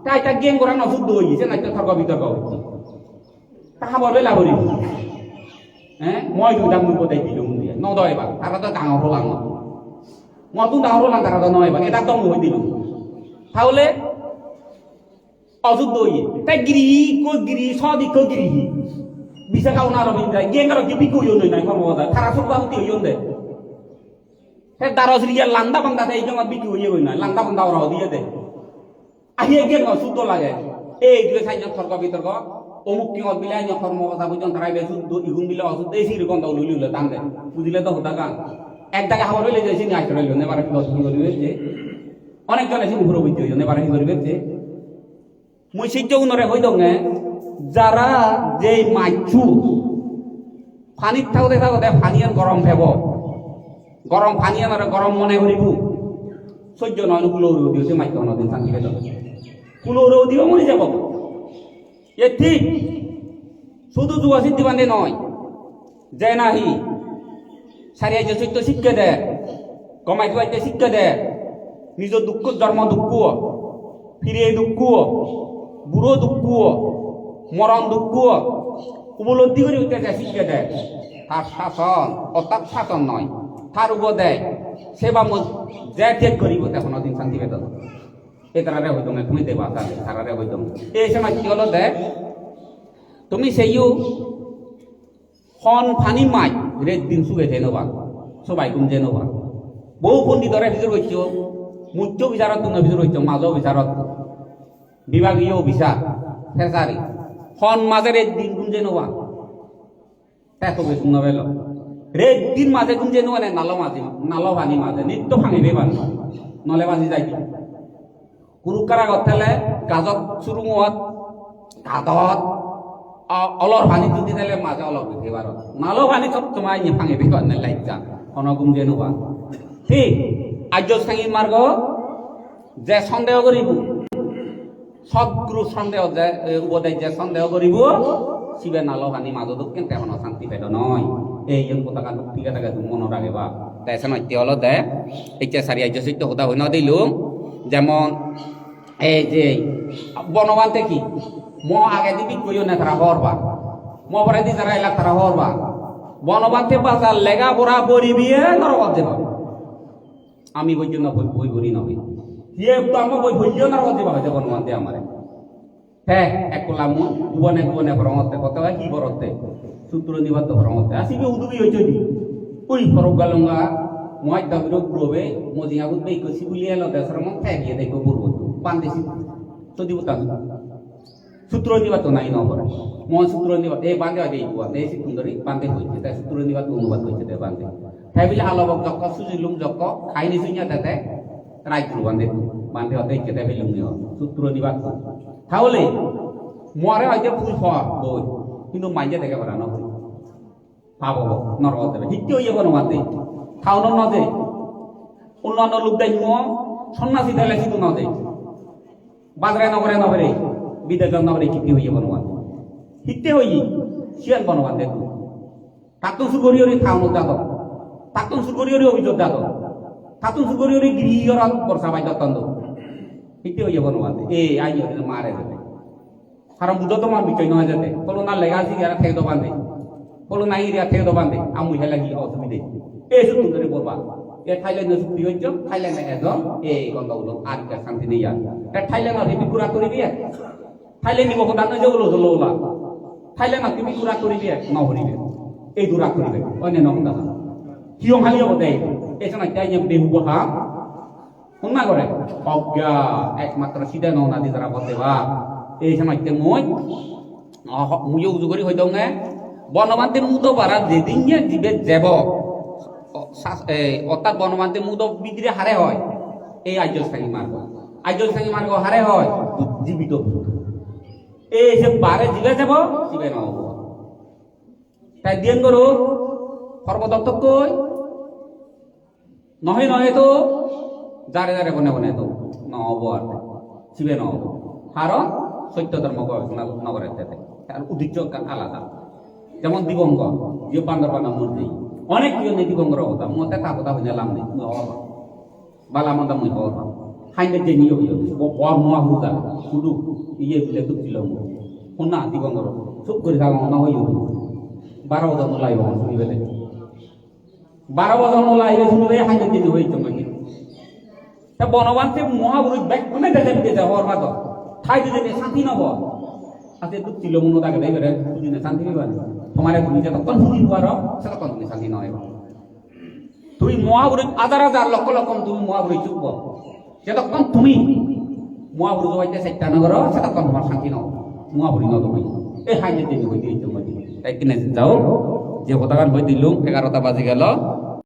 তাই তা গেম করা নশুদ্ধ হয়ে গেছে নাকি তর্ক বিতর্ক হচ্ছে তাহা বলবে লাভরি হ্যাঁ মই দুইটা মুখ দেয় দিল দিয়ে নদয় এবার তারা তো ডাঙর হলাম মতন ডাঙর হলাম তারা তো নয় এবার এটা দম হয়ে দিল তাহলে অশুদ্ধ হয়ে তাই গিরিহি কো গিরি সদিক গিরিহি bisa kau naruh bintang, dia kalau kipi kau yon nai kamu ada, thara suruh kau tiup yon deh. Saya taruh sini dia landa bang tadi jangan bikin yon nai, landa bang tahu orang dia deh. Akhirnya dia nggak sudah lagi. Dia saya nyok terkau bitar kau, omuk kau bilang nyok kamu kata bukan terai besu, igun bilang asud desi rekon tahu lulu le tangga, budilah tahu dagang. Ekda kau boleh jadi sini aja lulu, nebar kita semua lulu je. Onek kau nasi muhur bitu yon, nebar kita lulu je. Musik jauh nore hoi dong যারা যে মাইছু পানিত থাকতে থাকতে পানিয়ান গরম ভেব গরম পানিয়ান আর গরম মনে করিব সহ্য নয় কুলো রৌদিও যে মাইক নদিন শান্তি পেল কুলো রৌদিও মরে যাব এ ঠিক শুধু যুবা সিদ্ধি বান্ধে নয় যে নাহি সারিয়া যে সত্য শিক্ষা দেয় কমাই খাইতে শিক্ষা দেয় নিজ দুঃখ জন্ম দুঃখ ফিরে দুঃখ বুড়ো দুঃখ মরণ দুঃখ উপলব্ধি করে উঠতে শিক্ষা দেয় তার শাসন অর্থাৎ শাসন নয় তার উপর দেয় সেবা যে ত্যাগ করিব তখন অদিন শান্তি পেত এ তারারে হইত না তুমি দেবা তারারে হইত এই সময় কি হলো দেখ তুমি সেইও হন ফানি মাই রেড দিন সুগে যেনবা সবাই গুম যেনবা বহু পণ্ডিতরে ভিতর হইছ মুখ্য বিচারত তুমি ভিতর হইছ মাঝ বিচারত বিভাগীয় বিচার ফেসারি হন মাঝে রেড দিন গুঞ্জে নোয়া এত বেশ নবেল রেড দিন মাঝে গুঞ্জে নোয়া নেই নালো বানি মাঝে নিত্য ভাঙিবে বানি নলে বানি যাই কুরুকারা গথালে গাজত শুরু মুহত গাদত অলর ভানি যদি দিলে মাঝে অলর হইতে পারো নালো ভানি সব তোমায় নি ভাঙিবে বানি লাইজা হন গুঞ্জে নোয়া ঠিক আর্য সাঙ্গী মার্গ যে সন্দেহ করিব সদ্গুরু সন্দেহ যে উপদেশ যে সন্দেহ করিব শিবে নালো হানি মাজত কিন্তু এখন শান্তি পেট নয় এই পতাকা ঠিক থাকে মনে রাখবা তাই নয় হলো দে এতিয়া সারি আর্য সত্য কথা হই না দিল যেমন এই যে বনবান্তে কি ম আগে দিবি কইও না তারা হরবা ম পরে দি যারা এলাকা তারা হরবা বনবান্তে বাজার লেগা বড়া বরিবিয়ে নরকত দেবা আমি বই জন্য বই বরি নবি ये तम बई भइयो ना होते बाजे बनवाते हमारे हे एकलामु गुबने गुबने भरमते कतवा की बरते सूत्र निबात भरमते आसिबे उदुबि होइछोदि ओइ फरक गालंगा मोय दाबिरो ग्रोबे मोजिया गुत बेइ कसी बुलिया ल देसर मन थागिए देखो बुरबो पांदेसि तदि बुता सूत्र निबात नाइ न बरे म सूत्र निबात ए बांदे आदि बुआ देसि सुंदरी बांदे होइछे ता सूत्र निबात अनुबाद होइछे दे बांदे थाबिले आलबक जक्क सुजिलुम जक्क खाइनि सुइया ताते রাইকুল বান্ধে হতে কেটে ফেলুন সূত্র নিবাদ তাহলে মরে হয়তো ফুল ফল বই কিন্তু মাইজে দেখে পারা নয় পাবো নরক দেবে হিত্য হয়ে যাবো নমাতে খাওয়ানো ন দে অন্যান্য লোক দেয় সন্ন্যাসী দিলে কিন্তু ন দে বাজারে নগরে নগরে বিদেশের নগরে হিত্য হয়ে যাবো নমাতে হিত্তে হই শিয়াল বনবান দেখো তাতো সুগরিয়রি খাওয়ানো দাগ তাতো সুগরিয়রি অভিযোগ দাগ Satu suguri ori giri orang bersama jatuh tu, itu aja beruang. Ayo kita marah tu. Haram budak tu mah bicara nol aja tu. Kalau nak legasi dia ada theu bande. Kalau naik dia theu bande. Amu hela lagi awak tu itu tu dari berapa. Thailand tu suku dia Thailand ni ada. Kau tahu lo, ada santi ni ya. Thailand ni lebih kurang tu dia. Thailand ni bukan tanah jauh lo lah. Thailand ni lebih kurang tu dia. Mau dia. Durang tu dia. Oh ni nak dah. Hiong hal yang ada. Esa nak tanya behu boha, mana gore? Ogya, ekmatra sida nong nadi zara bote ba. Esa nak tanya muyo ujugori hoy dong বনবান্তে মুদো বারা যেদিন জীবে যাব অর্থাৎ বনবান্তে মুদো বিদ্রে হারে হয় এই আর্যস্থায়ী মার্গ হারে হয় জীবিত এই যে বারে জীবে যাব জীবে নহব তাই দিন করো সর্বদত্ত কই নহে নহে তো যারে যারে বনে বনে তো নহব আর জীবে নহব কারণ সত্য ধর্ম গবেষণা নগরের তার উদ্দেশ্য আলাদা যেমন দিবঙ্গ যে বান্দরবানা মূর্তি অনেক জন দিবঙ্গর কথা মতে তা কথা বুঝলাম নেই বালা মন্দা মুই হওয়া হাইনে জেনি হইল বর নোয়া হুদা কুডু ইয়ে বিলে দুতিল কোনা দিবঙ্গর চুপ করে থাকা না হইল 12 বছর লাইব শুনিবে 12 বছর লাইবে শুনিবে হাইনে জেনি হইতো নাকি তা বনবান্তে মহাপুরুষ ব্যাগ কোনে দেখে দিতে হওয়ার মাত ঠাই দিতে শান্তি নব আতে দুতিল মনো তাকে দেবে দিনে শান্তি নিবানি তোমারে তুমি যতক্ষণ শুনি পারো ততক্ষণ তুমি শান্তি নয় তুমি মহাপুরুষ হাজার হাজার লক্ষ লক্ষ তুমি মহাপুরুষ চুপ যতক্ষণ তুমি মহাপুরুষ হইতে চেষ্টা নগর ততক্ষণ তোমার শান্তি নয় মহাপুরুষ নত হই এই হাইনে দিন হইতে তাই কিনে যাও যে কথাগান হই দিলুম 11টা বাজে গেল